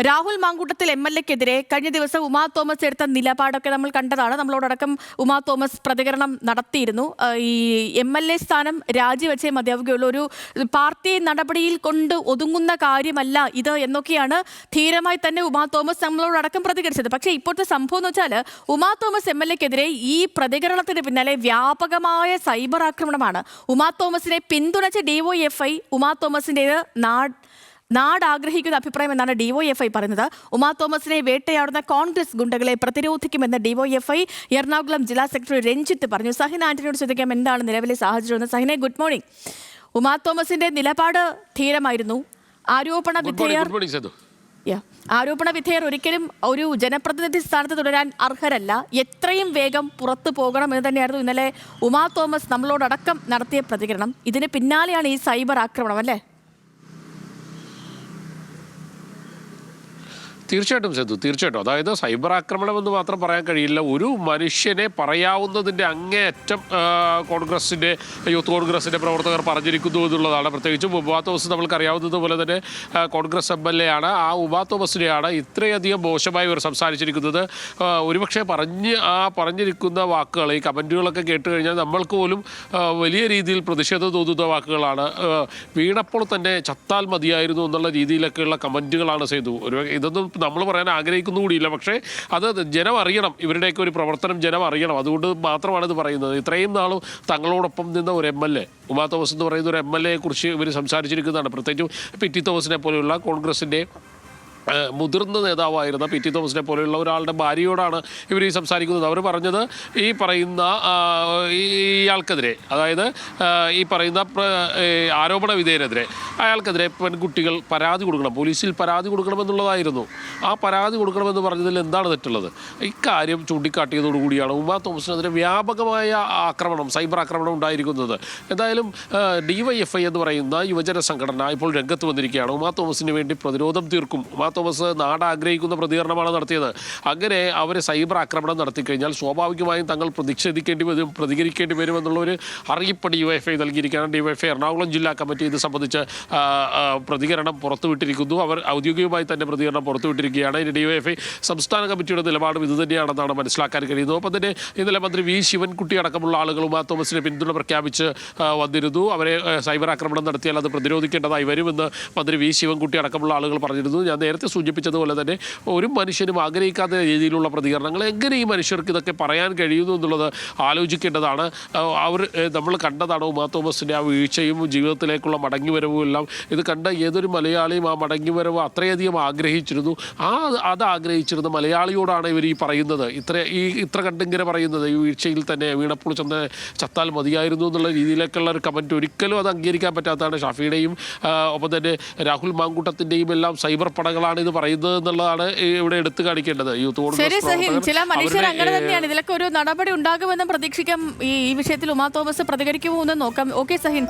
രാഹുൽ മാങ്കൂട്ടത്തിൽ MLA-ക്കെതിരെ കഴിഞ്ഞ ദിവസം ഉമാ തോമസ് എടുത്ത നിലപാടൊക്കെ നമ്മൾ കണ്ടതാണ്. നമ്മളോടക്കം ഉമാ തോമസ് പ്രതികരണം നടത്തിയിരുന്നു. ഈ MLA സ്ഥാനം രാജിവെച്ചേ മതിയാവുകയുള്ളൂ, ഒരു പാർട്ടി നടപടിയിൽ കൊണ്ട് ഒതുങ്ങുന്ന കാര്യമല്ല ഇത് എന്നൊക്കെയാണ് ധീരമായി തന്നെ ഉമാ തോമസ് നമ്മളോടക്കം പ്രതികരിച്ചത്. പക്ഷേ ഇപ്പോഴത്തെ സംഭവം എന്ന് വെച്ചാൽ ഉമാ തോമസ് MLA-ക്കെതിരെ ഈ പ്രതികരണത്തിന് പിന്നാലെ വ്യാപകമായ സൈബർ ആക്രമണമാണ്. ഉമാ തോമസിനെ പിന്തുണച്ച DYFI ഉമാ തോമസിൻ്റേത് നാട് ആഗ്രഹിക്കുന്ന അഭിപ്രായം എന്നാണ് DYFI പറയുന്നത്. ഉമാ തോമസിനെ വേട്ടയാടുന്ന കോൺഗ്രസ് ഗുണ്ടകളെ പ്രതിരോധിക്കുമെന്ന് DYFI എറണാകുളം ജില്ലാ സെക്രട്ടറി രഞ്ജിത്ത് പറഞ്ഞു. സഹിൻ ആന്റണിയോട് ചോദിക്കാം എന്താണ് നിലവിലെ സാഹചര്യം. സഹിനെ, ഗുഡ് മോർണിംഗ്. ഉമാ തോമസിന്റെ നിലപാട് ധീരമായിരുന്നു. ആരോപണ വിധേയർ ഒരിക്കലും ഒരു ജനപ്രതിനിധി സ്ഥാനത്ത് തുടരാൻ അർഹരല്ല. എത്രയും വേഗം പുറത്തു പോകണം എന്ന് തന്നെയായിരുന്നു ഇന്നലെ ഉമാ തോമസ് നമ്മളോടക്കം നടത്തിയ പ്രതികരണം. ഇതിന് പിന്നാലെയാണ് ഈ സൈബർ ആക്രമണം, അല്ലേ? തീർച്ചയായിട്ടും സേതു, തീർച്ചയായിട്ടും. അതായത് സൈബർ ആക്രമണം എന്ന് മാത്രം പറയാൻ കഴിയില്ല. ഒരു മനുഷ്യനെ പറയാവുന്നതിൻ്റെ അങ്ങേയറ്റം യൂത്ത് കോൺഗ്രസിൻ്റെ പ്രവർത്തകർ പറഞ്ഞിരിക്കുന്നു എന്നുള്ളതാണ്. പ്രത്യേകിച്ചും ഉമാ തോമസ് നമ്മൾക്കറിയാവുന്നത് പോലെ തന്നെ കോൺഗ്രസ് MLA ആണ്. ആ ഉമാ തോമസിനെയാണ് ഇത്രയധികം മോശമായി ഇവർ സംസാരിച്ചിരിക്കുന്നത്. ഒരുപക്ഷെ പറഞ്ഞിരിക്കുന്ന വാക്കുകൾ, ഈ കമൻറ്റുകളൊക്കെ കേട്ട് കഴിഞ്ഞാൽ നമ്മൾക്ക് പോലും വലിയ രീതിയിൽ പ്രതിഷേധം തോന്നുന്ന വാക്കുകളാണ്. വീണപ്പോൾ തന്നെ ചത്താൽ മതിയായിരുന്നു എന്നുള്ള രീതിയിലൊക്കെയുള്ള കമൻറ്റുകളാണ് സേതു. ഇതൊന്നും നമ്മൾ പറയാൻ ആഗ്രഹിക്കുന്നു കൂടിയില്ല. പക്ഷേ അത് ജനം അറിയണം, ഇവരുടെയൊക്കെ ഒരു പ്രവർത്തനം ജനം അറിയണം. അതുകൊണ്ട് മാത്രമാണ് ഇത് പറയുന്നത്. ഇത്രയും നാളും തങ്ങളോടൊപ്പം നിന്ന ഒരു MLA, ഉമാ തോമസ് എന്ന് പറയുന്ന ഒരു MLA-യെ കുറിച്ച് ഇവർ സംസാരിച്ചിരിക്കുന്നതാണ്. പ്രത്യേകിച്ചും PT തോമസിനെ പോലെയുള്ള കോൺഗ്രസിൻ്റെ മുതിർന്ന നേതാവായിരുന്ന PT തോമസിനെ പോലെയുള്ള ഒരാളുടെ ഭാര്യയോടാണ് ഇവർ ഈ സംസാരിക്കുന്നത്. അവർ പറഞ്ഞത് ഈ പറയുന്ന ഇയാൾക്കെതിരെ, അതായത് ഈ പറയുന്ന ആരോപണ വിധേയനെതിരെ, അയാൾക്കെതിരെ പെൺകുട്ടികൾ പരാതി കൊടുക്കണം, പോലീസിൽ പരാതി കൊടുക്കണമെന്നുള്ളതായിരുന്നു. ആ പരാതി കൊടുക്കണമെന്ന് പറഞ്ഞതിൽ എന്താണ് തെറ്റുള്ളത്? ഇക്കാര്യം ചൂണ്ടിക്കാട്ടിയതോടുകൂടിയാണ് ഉമാ തോമസിനെതിരെ വ്യാപകമായ ആക്രമണം, സൈബർ ആക്രമണം ഉണ്ടായിരിക്കുന്നത്. എന്തായാലും DYFI എന്ന് പറയുന്ന യുവജന സംഘടന ഇപ്പോൾ രംഗത്ത് വന്നിരിക്കുകയാണ്. ഉമാ തോമസിന് വേണ്ടി പ്രതിരോധം തീർക്കും. ഉമാ തോമസ് നാട് ആഗ്രഹിക്കുന്ന പ്രതികരണമാണ് നടത്തിയത്. അങ്ങനെ അവർ സൈബർ ആക്രമണം നടത്തിക്കഴിഞ്ഞാൽ സ്വാഭാവികമായും തങ്ങൾ പ്രതികരിക്കേണ്ടി വരുമെന്നുള്ളൊരു അറിയിപ്പ് DYFI നൽകിയിരിക്കുകയാണ്. DYFI എറണാകുളം ജില്ലാ കമ്മിറ്റി ഇത് സംബന്ധിച്ച് പ്രതികരണം പുറത്തുവിട്ടിരിക്കുന്നു. അവർ ഔദ്യോഗികമായി തന്നെ പ്രതികരണം പുറത്തുവിട്ടിരിക്കുകയാണ്. ഇനി DYFI സംസ്ഥാന കമ്മിറ്റിയുടെ നിലപാടും ഇതുതന്നെയാണെന്നാണ് മനസ്സിലാക്കാൻ കഴിയുന്നത്. ഒപ്പം തന്നെ ഇന്നലെ മന്ത്രി V ശിവൻകുട്ടി അടക്കമുള്ള ആളുകൾ ഉമാ തോമസിനെ പിന്തുണ പ്രഖ്യാപിച്ച് വന്നിരുന്നു. അവരെ സൈബർ ആക്രമണം നടത്തിയാൽ അത് പ്രതിരോധിക്കേണ്ടതായി വരുമെന്ന് മന്ത്രി V ശിവൻകുട്ടി അടക്കമുള്ള ആളുകൾ പറഞ്ഞിരുന്നു. ഞാൻ നേരത്തെ സൂചിപ്പിച്ചതുപോലെ തന്നെ ഒരു മനുഷ്യനും ആഗ്രഹിക്കാത്ത രീതിയിലുള്ള പ്രതികരണങ്ങൾ എങ്ങനെ ഈ മനുഷ്യർക്ക് ഇതൊക്കെ പറയാൻ കഴിയുന്നു എന്നുള്ളത് ആലോചിക്കേണ്ടതാണ്. നമ്മൾ കണ്ടതാണ് ഉമാ തോമസിൻ്റെ ആ വീഴ്ചയും ജീവിതത്തിലേക്കുള്ള മടങ്ങിവരവും എല്ലാം. ഇത് കണ്ട ഏതൊരു മലയാളിയും ആ മടങ്ങിവരവ് അത്രയധികം ആഗ്രഹിച്ചിരുന്നു. അത് ആഗ്രഹിച്ചിരുന്ന മലയാളിയോടാണ് ഇവർ ഈ പറയുന്നത്, ഇത്ര കണ്ടിങ്ങനെ പറയുന്നത്. ഈ വീഴ്ചയിൽ തന്നെ വീണപ്പോൾ ചത്താൽ മതിയായിരുന്നു എന്നുള്ള രീതിയിലേക്കുള്ള ഒരു കമൻറ്റ് ഒരിക്കലും അത് അംഗീകരിക്കാൻ പറ്റാത്തതാണ്. ഷാഫിയുടെയും ഒപ്പം തന്നെ രാഹുൽ മാങ്കൂട്ടത്തിൻ്റെയും എല്ലാം സൈബർ പടകളാണ് ഇത് പറയുന്നത് എന്നുള്ളതാണ് ഇവിടെ എടുത്തു കാണിക്കേണ്ടത്. യൂത്ത് കോൺഗ്രസ് ചില മനുഷ്യർ അങ്ങനെ തന്നെയാണ്. ഇതിലൊക്കെ ഒരു നടപടി ഉണ്ടാകുമെന്നും പ്രതീക്ഷിക്കാം. ഈ വിഷയത്തിൽ ഉമാ തോമസ് പ്രതികരിക്കുമോ എന്ന് നോക്കാം. ഓക്കെ സഹിൻ.